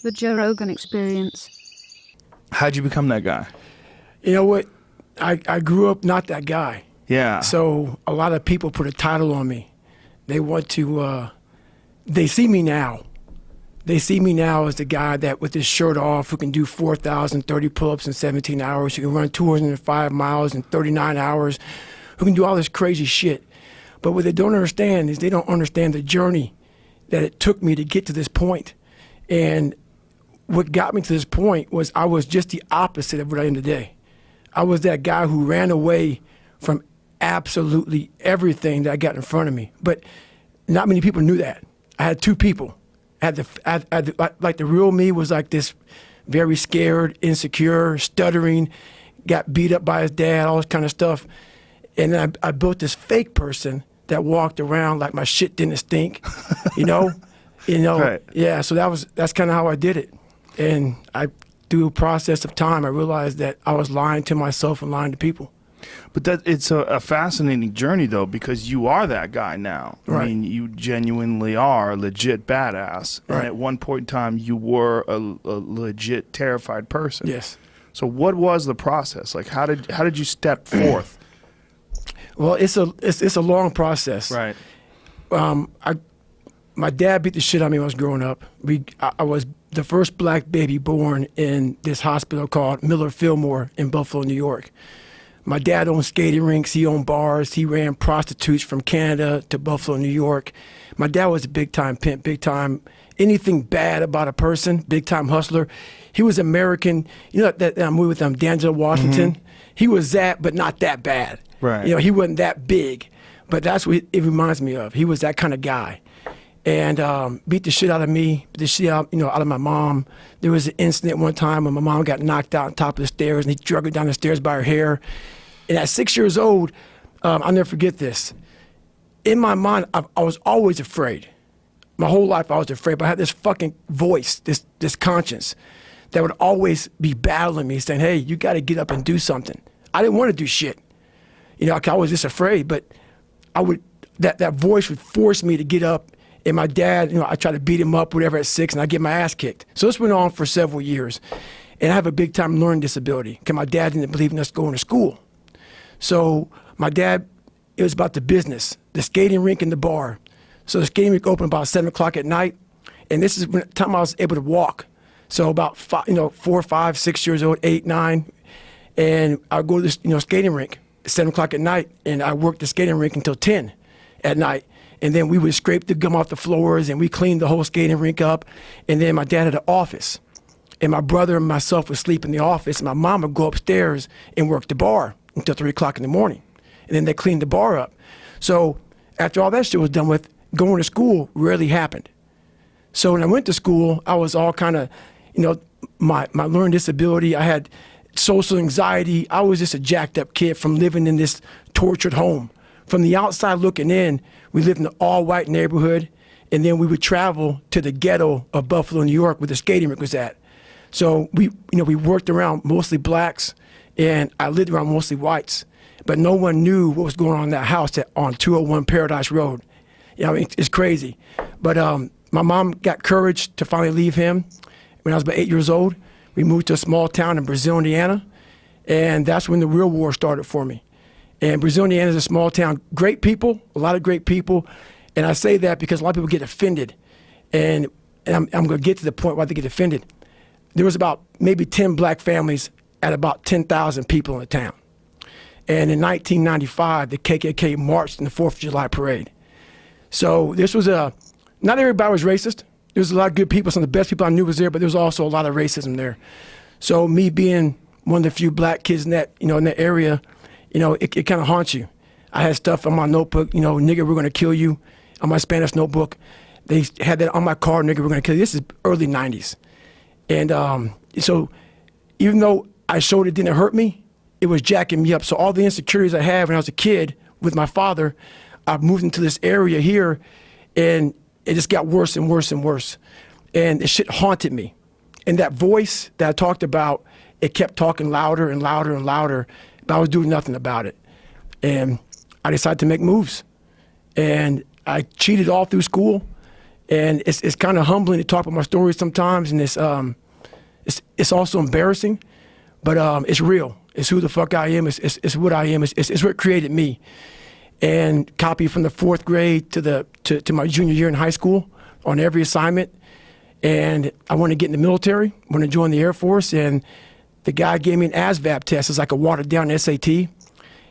The Joe Rogan Experience. How'd you become that guy? You know what? I grew up not that guy. Yeah. So a lot of people put a title on me. They want to, they see me now. They see me now as the guy that with his shirt off who can do 4,030 pull-ups in 17 hours, who can run 205 miles in 39 hours, who can do all this crazy shit. But what they don't understand is they don't understand the journey that it took me to get to this point. And what got me to this point was I was just the opposite of what I am today. I was that guy who ran away from absolutely everything that I got in front of me. But not many people knew that. I had two people. Like the real me was like this very scared, insecure, stuttering, got beat up by his dad, all this kind of stuff. And then I built this fake person that walked around like my shit didn't stink, you know? Right. Yeah, so that's kind of how I did it. And through a process of time, I realized that I was lying to myself and lying to people. But it's a fascinating journey, though, because you are that guy now. Right. I mean, you genuinely are a legit badass. Right. And at one point in time, you were a legit terrified person. Yes. So what was the process? Like, how did you step forth? Well, it's a long process. Right. My dad beat the shit out of me when I was growing up. I was the first black baby born in this hospital called Miller Fillmore in Buffalo, New York. My dad owned skating rinks, he owned bars, he ran prostitutes from Canada to Buffalo, New York. My dad was a big time pimp, big time, anything bad about a person, big time hustler. He was American, you know that movie with Denzel Washington? Mm-hmm. He was that, but not that bad. Right. You know, he wasn't that big, but that's what it reminds me of. He was that kind of guy. And beat the shit out of me, beat the shit out, out of my mom. There was an incident one time when my mom got knocked out on top of the stairs, and he dragged her down the stairs by her hair. And at 6 years old, I'll never forget this. In my mind, I was always afraid. My whole life I was afraid, but I had this fucking voice, this conscience that would always be battling me, saying, hey, you got to get up and do something. I didn't want to do shit. I was just afraid, but that voice would force me to get up. And my dad, I tried to beat him up, whatever, at 6, and I get my ass kicked. So this went on for several years. And I have a big time learning disability because my dad didn't believe in us going to school. So my dad, it was about the business, the skating rink and the bar. So the skating rink opened about 7 o'clock at night. And this is the time I was able to walk. So about 4, 5, 6 years old, 8, 9. And I'd go to this, skating rink at 7 o'clock at night. And I worked the skating rink until 10 at night. And then we would scrape the gum off the floors and we cleaned the whole skating rink up. And then my dad had an office. And my brother and myself would sleep in the office. And my mom would go upstairs and work the bar until 3 o'clock in the morning. And then they cleaned the bar up. So after all that shit was done with, going to school rarely happened. So when I went to school, I was all kind of, my learning disability. I had social anxiety. I was just a jacked up kid from living in this tortured home. From the outside looking in, we lived in an all-white neighborhood, and then we would travel to the ghetto of Buffalo, New York, where the skating rink was at. So we worked around mostly blacks, and I lived around mostly whites. But no one knew what was going on in that house on 201 Paradise Road. It's crazy. But my mom got courage to finally leave him when I was about 8 years old. We moved to a small town in Brazil, Indiana, and that's when the real war started for me. And Brazil, Indiana is a small town. Great people, a lot of great people. And I say that because a lot of people get offended. And I'm going to get to the point why they get offended. There was about maybe 10 black families at about 10,000 people in the town. And in 1995, the KKK marched in the 4th of July parade. So this was not everybody was racist. There was a lot of good people. Some of the best people I knew was there, but there was also a lot of racism there. So me being one of the few black kids in that, in that area, it kind of haunts you. I had stuff on my notebook, nigga, we're going to kill you, on my Spanish notebook. They had that on my car, nigga, we're going to kill you. This is early 90s. And so even though I showed it didn't hurt me, it was jacking me up. So all the insecurities I had when I was a kid with my father, I moved into this area here, and it just got worse and worse and worse. And the shit haunted me. And that voice that I talked about, it kept talking louder and louder and louder, but I was doing nothing about it. And I decided to make moves. And I cheated all through school. And it's kind of humbling to talk about my story sometimes, and it's also embarrassing, but it's real. It's who the fuck I am. It's what I am. It's what created me. And copy from the 4th grade to my junior year in high school on every assignment. And I wanted to get in the military, wanted to join the Air Force, and the guy gave me an ASVAB test. It's like a watered down SAT.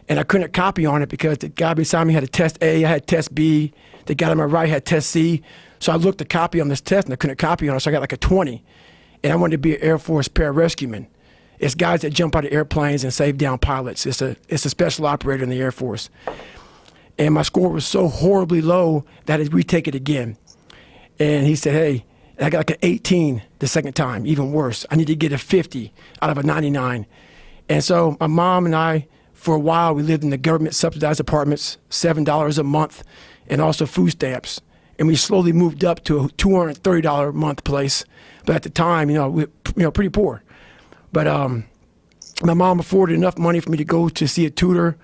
And I couldn't copy on it because the guy beside me had a test A, I had test B, the guy on my right had test C. So I looked to copy on this test and I couldn't copy on it, so I got like a 20. And I wanted to be an Air Force pararescueman. It's guys that jump out of airplanes and save down pilots. It's a special operator in the Air Force. And my score was so horribly low that I had to retake it again. And he said, hey, I got like an 18 the second time, even worse. I need to get a 50 out of a 99. And so my mom and I, for a while, we lived in the government subsidized apartments, $7 a month, and also food stamps. And we slowly moved up to a $230 a month place. But at the time, we pretty poor. But my mom afforded enough money for me to go to see a tutor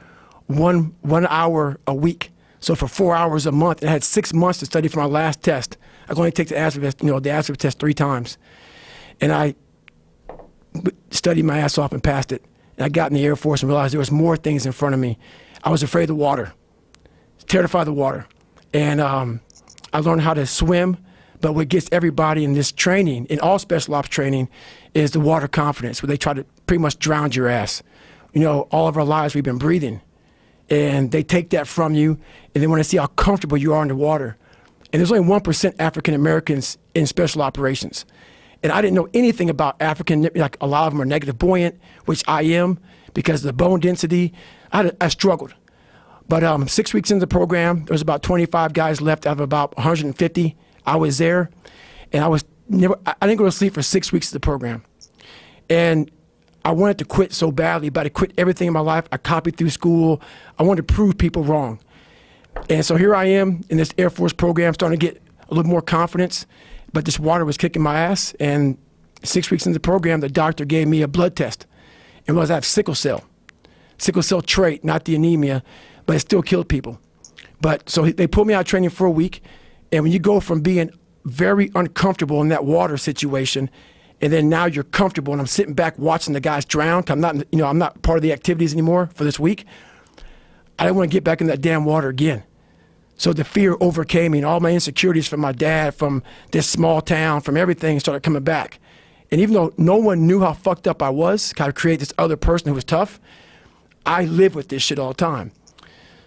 one hour a week. So for 4 hours a month, and I had 6 months to study for my last test. I could only take the ASVAB test 3 times. And I studied my ass off and passed it. And I got in the Air Force and realized there was more things in front of me. I was afraid of the water, terrified of the water. And I learned how to swim. But what gets everybody in this training, in all special ops training, is the water confidence, where they try to pretty much drown your ass. All of our lives we've been breathing. And they take that from you, and they want to see how comfortable you are underwater. And there's only 1% African Americans in special operations. And I didn't know anything about African, like a lot of them are negative buoyant, which I am, because of the bone density. I struggled. But 6 weeks into the program, there was about 25 guys left out of about 150. I was there, and I didn't go to sleep for 6 weeks of the program. And I wanted to quit so badly, but I quit everything in my life. I copied through school. I wanted to prove people wrong. And so here I am in this Air Force program, starting to get a little more confidence, but this water was kicking my ass. And 6 weeks into the program, the doctor gave me a blood test. And I have sickle cell trait, not the anemia, but it still killed people. But so they put me out of training for a week. And when you go from being very uncomfortable in that water situation, and then now you're comfortable, and I'm sitting back watching the guys drown, 'cause I'm not part of the activities anymore for this week. I didn't want to get back in that damn water again. So the fear overcame me, and all my insecurities from my dad, from this small town, from everything started coming back. And even though no one knew how fucked up I was, kind of create this other person who was tough, I live with this shit all the time.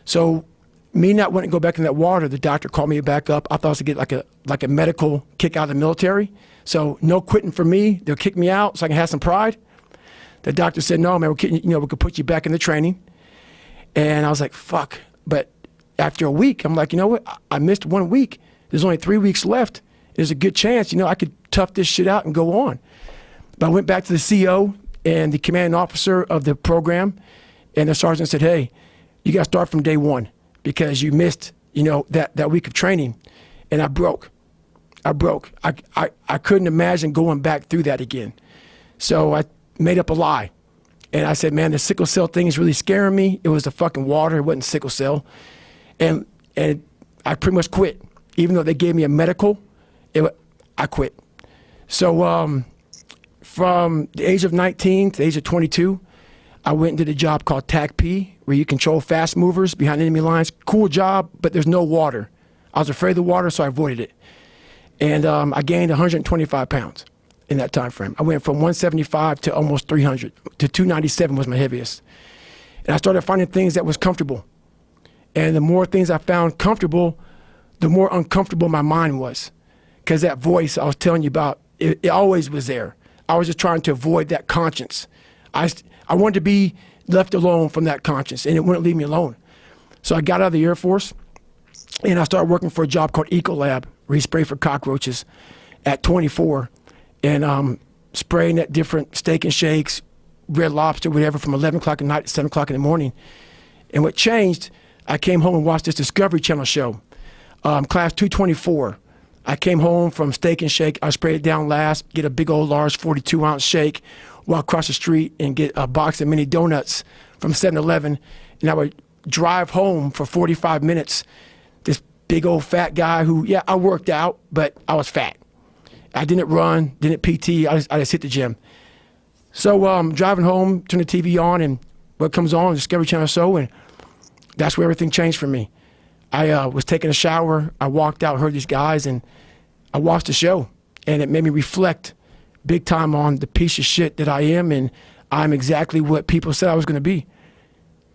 So me not wanting to go back in that water, the doctor called me back up. I thought I was going to get like a medical kick out of the military. So no quitting for me. They'll kick me out so I can have some pride. The doctor said, no, man, we could put you back in the training. And I was like, fuck. But after a week, I'm like, you know what? I missed 1 week. There's only 3 weeks left. There's a good chance, I could tough this shit out and go on. But I went back to the CO and the commanding officer of the program, and the sergeant said, hey, you got to start from day one, because you missed, that week of training. And I broke. I couldn't imagine going back through that again. So I made up a lie. And I said, man, the sickle cell thing is really scaring me. It was the fucking water. It wasn't sickle cell. And I pretty much quit. Even though they gave me a medical, I quit. So from the age of 19 to the age of 22, I went and did a job called TAC-P, where you control fast movers behind enemy lines. Cool job, but there's no water. I was afraid of the water, so I avoided it. And I gained 125 pounds in that time frame. I went from 175 to almost 300, to 297 was my heaviest. And I started finding things that was comfortable. And the more things I found comfortable, the more uncomfortable my mind was. Because that voice I was telling you about, it always was there. I was just trying to avoid that conscience. I wanted to be left alone from that conscience, and it wouldn't leave me alone. So I got out of the Air Force, and I started working for a job called Ecolab, where you spray for cockroaches at 24, and spraying at different Steak and Shakes, Red Lobster, whatever, from 11 o'clock at night to 7 o'clock in the morning. And what changed, I came home and watched this Discovery Channel show, Class 224. I came home from Steak and Shake. I sprayed it down last, get a big old large 42-ounce shake, walk across the street and get a box of mini donuts from 7-Eleven, and I would drive home for 45 minutes. This big old fat guy who, yeah, I worked out, but I was fat. I didn't run, didn't PT, I just hit the gym. So driving home, turn the TV on, and what comes on, Discovery Channel show, and that's where everything changed for me. I was taking a shower, I walked out, heard these guys, and I watched the show, and it made me reflect big time on the piece of shit that I am, and I'm exactly what people said I was going to be.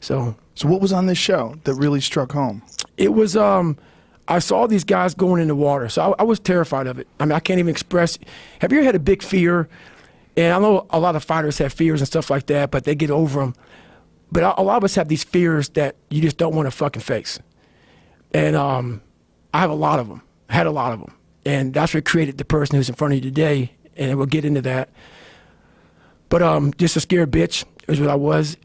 So what was on this show that really struck home? it was, I saw these guys going in the water, so I was terrified of it. I mean, I can't even express. Have you ever had a big fear? And I know a lot of fighters have fears and stuff like that, but they get over them. But a lot of us have these fears that you just don't want to fucking face. And I have a lot of them, had a lot of them. And that's what created the person who's in front of you today, and we'll get into that. But just a scared bitch is what I was.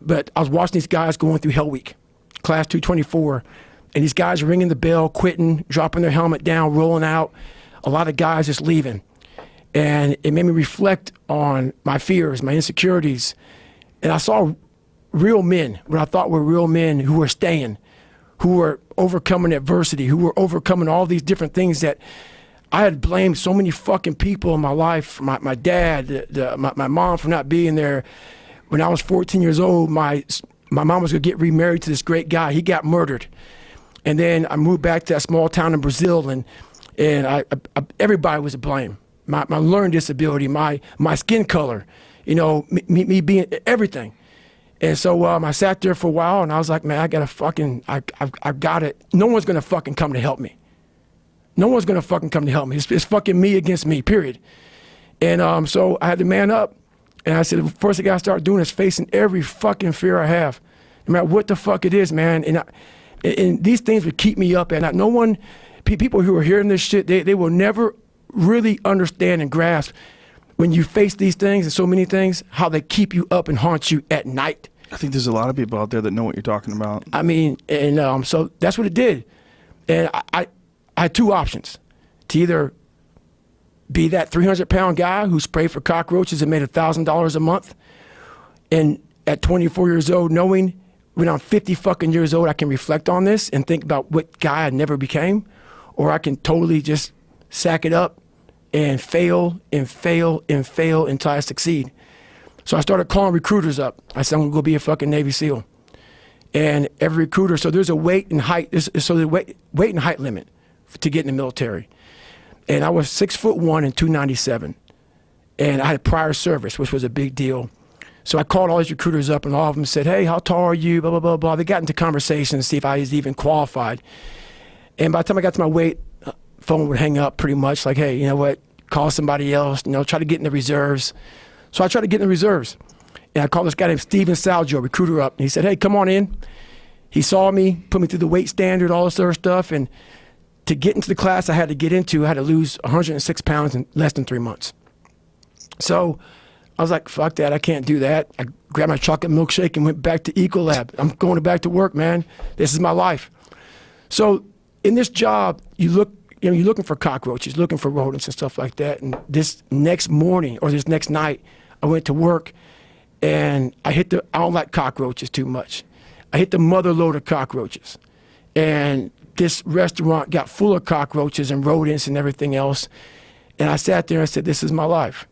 But I was watching these guys going through Hell Week, Class 224, and these guys ringing the bell, quitting, dropping their helmet down, rolling out. A lot of guys just leaving. And it made me reflect on my fears, my insecurities. And I saw real men, what I thought were real men who were staying, who were overcoming adversity, who were overcoming all these different things that I had blamed so many fucking people in my life, my dad, my mom for not being there. When I was 14 years old, my mom was gonna get remarried to this great guy. He got murdered. And then I moved back to that small town in Brazil, and everybody was to blame. My learning disability, my skin color, you know, me being everything. And so I sat there for a while, and I was like, man, I got it. No one's gonna fucking come to help me. No one's gonna fucking come to help me. It's fucking me against me, period. And so I had to man up, and I said, the first thing I gotta start doing is facing every fucking fear I have, no matter what the fuck it is, man. And these things would keep me up at night. No one, people who are hearing this shit, they will never really understand and grasp when you face these things and so many things, how they keep you up and haunt you at night. I think there's a lot of people out there that know what you're talking about. I mean, and so that's what it did. And I had two options: to either be that 300-pound guy who sprayed for cockroaches and made $1,000 a month, and at 24 years old, knowing when I'm 50 fucking years old, I can reflect on this and think about what guy I never became, or I can totally just sack it up and fail and fail and fail until I succeed. So I started calling recruiters up. I said, I'm gonna go be a fucking Navy SEAL. And every recruiter, so there's a weight and height, so the weight and height limit to get in the military. And I was 6'1" and 297. And I had prior service, which was a big deal. So I called all these recruiters up, and all of them said, hey, how tall are you, blah, blah, blah, blah. They got into conversation to see if I was even qualified. And by the time I got to my weight, phone would hang up pretty much, like, hey, you know what, call somebody else, you know, try to get in the reserves. So I tried to get in the reserves. And I called this guy named Steven Salgio, recruiter, up. And he said, hey, come on in. He saw me, put me through the weight standard, all this other stuff. And to get into the class I had to get into, I had to lose 106 pounds in less than 3 months. So I was like, fuck that, I can't do that. I grabbed my chocolate milkshake and went back to Ecolab. I'm going back to work, man. This is my life. So in this job, you're looking for cockroaches, looking for rodents and stuff like that. And this next morning or this next night, I went to work, and I don't like cockroaches too much. I hit the mother load of cockroaches. And this restaurant got full of cockroaches and rodents and everything else. And I sat there and I said, this is my life.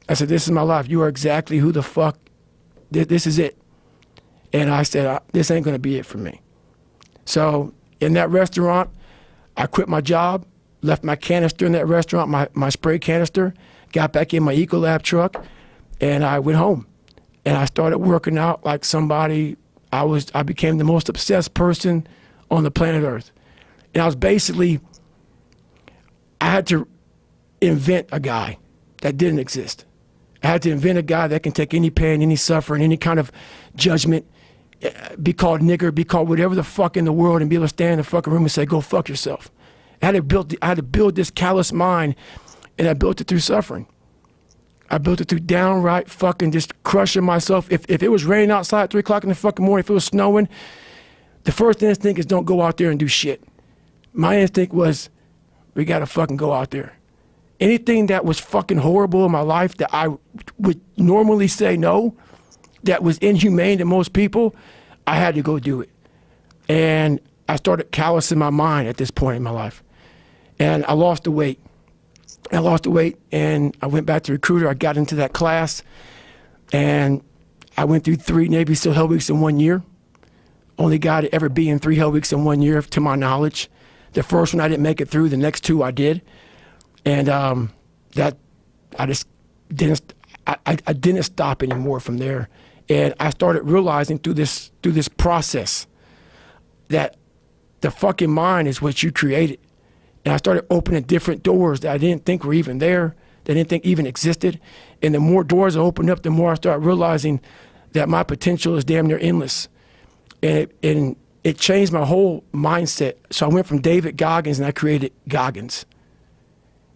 I said, this is my life. You are exactly who the fuck, this is it. And I said, this ain't gonna be it for me. So in that restaurant, I quit my job, left my canister in that restaurant, my spray canister, got back in my Ecolab truck, and I went home. And I started working out like somebody, I became the most obsessed person on the planet Earth. And I was basically, I had to invent a guy that didn't exist. I had to invent a guy that can take any pain, any suffering, any kind of judgment, be called nigger, be called whatever the fuck in the world, and be able to stand in the fucking room and say, go fuck yourself. I had to build this callous mind, and I built it through suffering. I built it through downright fucking just crushing myself. If it was raining outside at 3 o'clock in the fucking morning, if it was snowing, the first instinct is don't go out there and do shit. My instinct was, we gotta fucking go out there. Anything that was fucking horrible in my life that I would normally say no, that was inhumane to most people, I had to go do it. And I started callousing my mind at this point in my life. And I lost the weight. And I went back to recruiter. I got into that class, and I went through 3 Navy SEAL Hell Weeks in 1 year. Only guy to ever be in 3 Hell Weeks in 1 year, to my knowledge. The first one I didn't make it through. The next 2 I did. And that I just didn't. I didn't stop anymore from there. And I started realizing through this process that the fucking mind is what you created. And I started opening different doors that I didn't think were even there, that I didn't think even existed. And the more doors I opened up, the more I started realizing that my potential is damn near endless. And it changed my whole mindset. So I went from David Goggins and I created Goggins.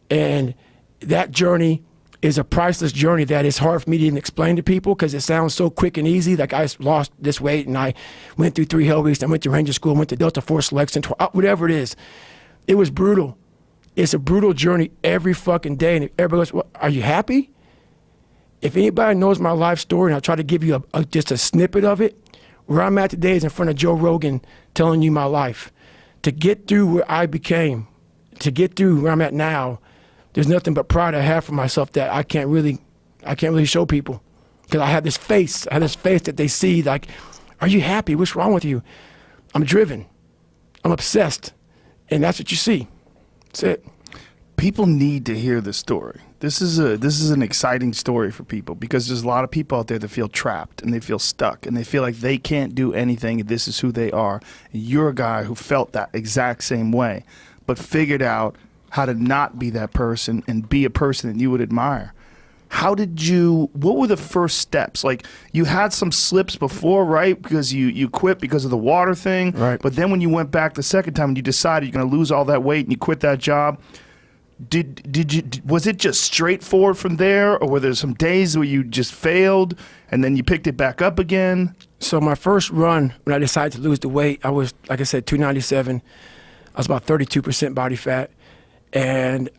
And that journey is a priceless journey that is hard for me to even explain to people because it sounds so quick and easy. Like I lost this weight and I went through 3 Hell Weeks. I went to Ranger School, went to Delta Force Selection, whatever it is. It was brutal. It's a brutal journey every fucking day. And everybody goes, well, are you happy? If anybody knows my life story, and I'll try to give you just a snippet of it, where I'm at today is in front of Joe Rogan telling you my life. To get through where I became, to get through where I'm at now, there's nothing but pride I have for myself that I can't really show people. Because I have this face that they see like, are you happy? What's wrong with you? I'm driven. I'm obsessed. And that's what you see. That's it. People need to hear this story. This is an exciting story for people because there's a lot of people out there that feel trapped and they feel stuck and they feel like they can't do anything. And this is who they are. And you're a guy who felt that exact same way, but figured out how to not be that person and be a person that you would admire. What were the first steps? Like you had some slips before, right? Because you quit because of the water thing. Right. But then when you went back the second time and you decided you're going to lose all that weight and you quit that job, was it just straightforward from there, or were there some days where you just failed and then you picked it back up again? So my first run, when I decided to lose the weight, I was, like I said, 297. I was about 32% body fat. And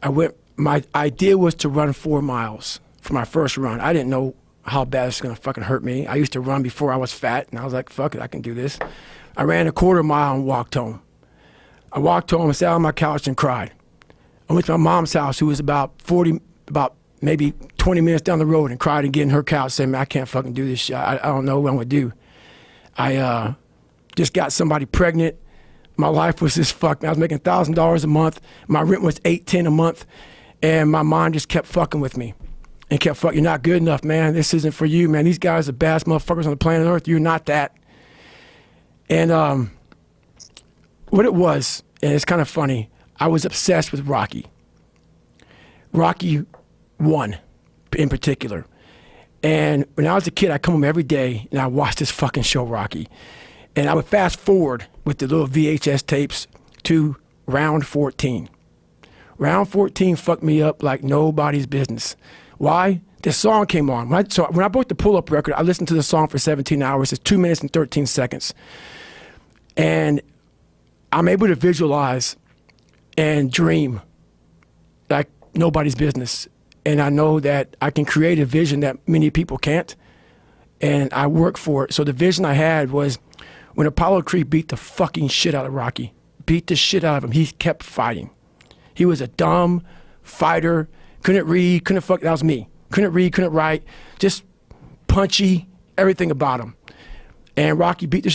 my idea was to run 4 miles for my first run. I didn't know how bad it's gonna fucking hurt me. I used to run before I was fat, and I was like, fuck it, I can do this. I ran a 1/4 mile and walked home. I walked home and sat on my couch and cried. I went to my mom's house, who was about maybe 20 minutes down the road, and cried and get in her couch saying, man, I can't fucking do this shit. I don't know what I'm gonna do. I just got somebody pregnant. My life was just fucked. I was making $1,000 a month. My rent was $810 a month. And my mind just kept fucking with me. And kept fucking, you're not good enough, man. This isn't for you, man. These guys are the baddest motherfuckers on the planet Earth. You're not that. And what it was, and it's kind of funny, I was obsessed with Rocky. Rocky 1 in particular. And when I was a kid, I'd come home every day and I watched this fucking show, Rocky. And I would fast forward with the little VHS tapes to round 14. Round 14 fucked me up like nobody's business. Why? This song came on. When I bought the pull-up record, I listened to the song for 17 hours. It's 2 minutes and 13 seconds. And I'm able to visualize and dream like nobody's business. And I know that I can create a vision that many people can't. And I work for it. So the vision I had was when Apollo Creed beat the fucking shit out of Rocky, beat the shit out of him, he kept fighting. He was a dumb fighter, couldn't read, that was me. Couldn't read, couldn't write, just punchy, everything about him. And Apollo beat the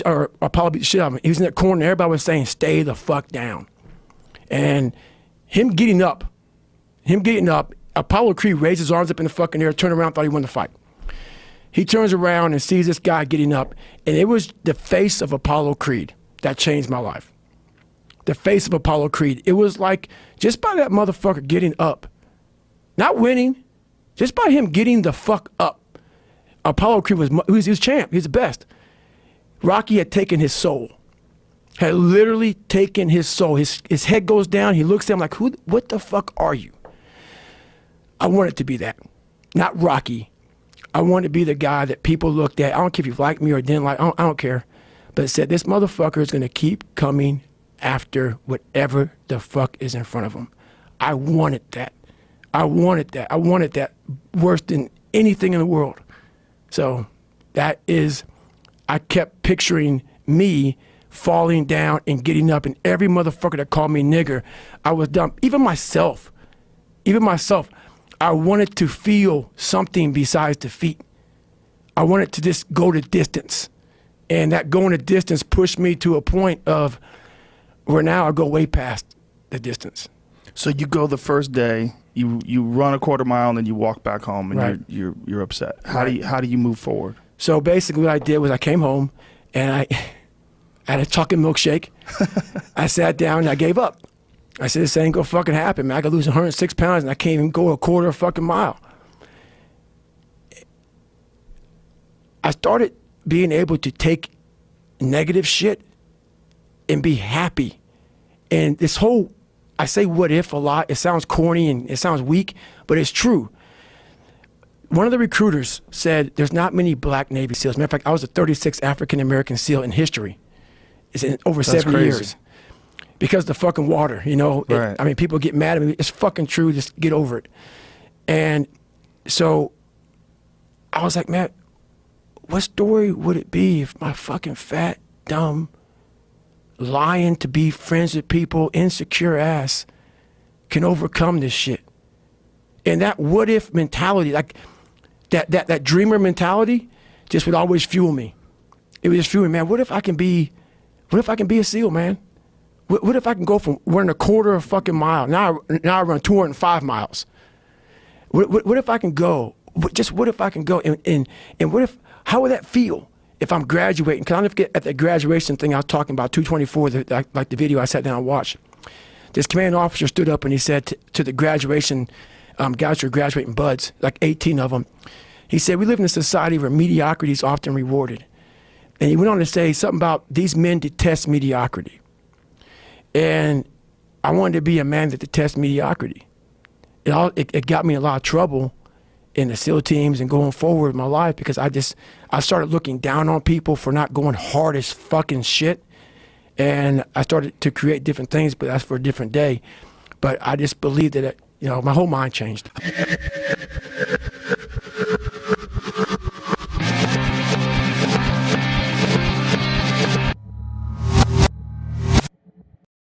shit out of him. He was in that corner, and everybody was saying, stay the fuck down. And him getting up, Apollo Creed raised his arms up in the fucking air, turned around, thought he won the fight. He turns around and sees this guy getting up, and it was the face of Apollo Creed that changed my life. The face of Apollo Creed. It was like, just by that motherfucker getting up, not winning, just by him getting the fuck up, Apollo Creed was champ. He was the best. Rocky had taken his soul, had literally taken his soul. His head goes down. He looks at him like, what the fuck are you? I wanted to be that, not Rocky. I wanted to be the guy that people looked at. I don't care if you liked me or didn't like. I don't care. But said, this motherfucker is going to keep coming after whatever the fuck is in front of him. I wanted that. I wanted that worse than anything in the world. So that is, I kept picturing me falling down and getting up, and every motherfucker that called me nigger, I was dumb. Even myself, I wanted to feel something besides defeat. I wanted to just go the distance. And that going the distance pushed me to a point of where now I go way past the distance. So you go the first day, you run a quarter mile, and then you walk back home, and Right. you're upset. How do you move forward? So basically what I did was I came home and I had a chocolate milkshake. I sat down and I gave up. I said, this ain't gonna fucking happen, man. I could lose 106 pounds and I can't even go a quarter of a fucking mile. I started being able to take negative shit and be happy. And this whole, I say what if a lot, it sounds corny and it sounds weak, but it's true. One of the recruiters said there's not many black Navy SEALs. Matter of fact, I was the 36th African-American SEAL in history. It's in over 70 crazy. years. Because of the fucking water, you know? Right. I mean, people get mad at me. It's fucking true. Just get over it. And so I was like, man, what story would it be if my fucking fat, dumb, lying to be friends with people, insecure ass can overcome this shit? And that what if mentality, like that dreamer mentality just would always fuel me. It would just fuel me, man, what if I can be a SEAL, man? What if I can go from running a quarter of a fucking mile, now I run 205 miles. What if I can go, what if I can go, and what if, how would that feel if I'm graduating? Because I'll never forget at the graduation thing I was talking about, 224, like the video I sat down and watched. This commanding officer stood up and he said to the graduation guys who are graduating buds, like 18 of them, he said, we live in a society where mediocrity is often rewarded. And he went on to say something about these men detest mediocrity. And I wanted to be a man that detests mediocrity. It got me in a lot of trouble in the SEAL teams and going forward in my life because I started looking down on people for not going hard as fucking shit. And I started to create different things, but that's for a different day. But I just believed that, you know, my whole mind changed.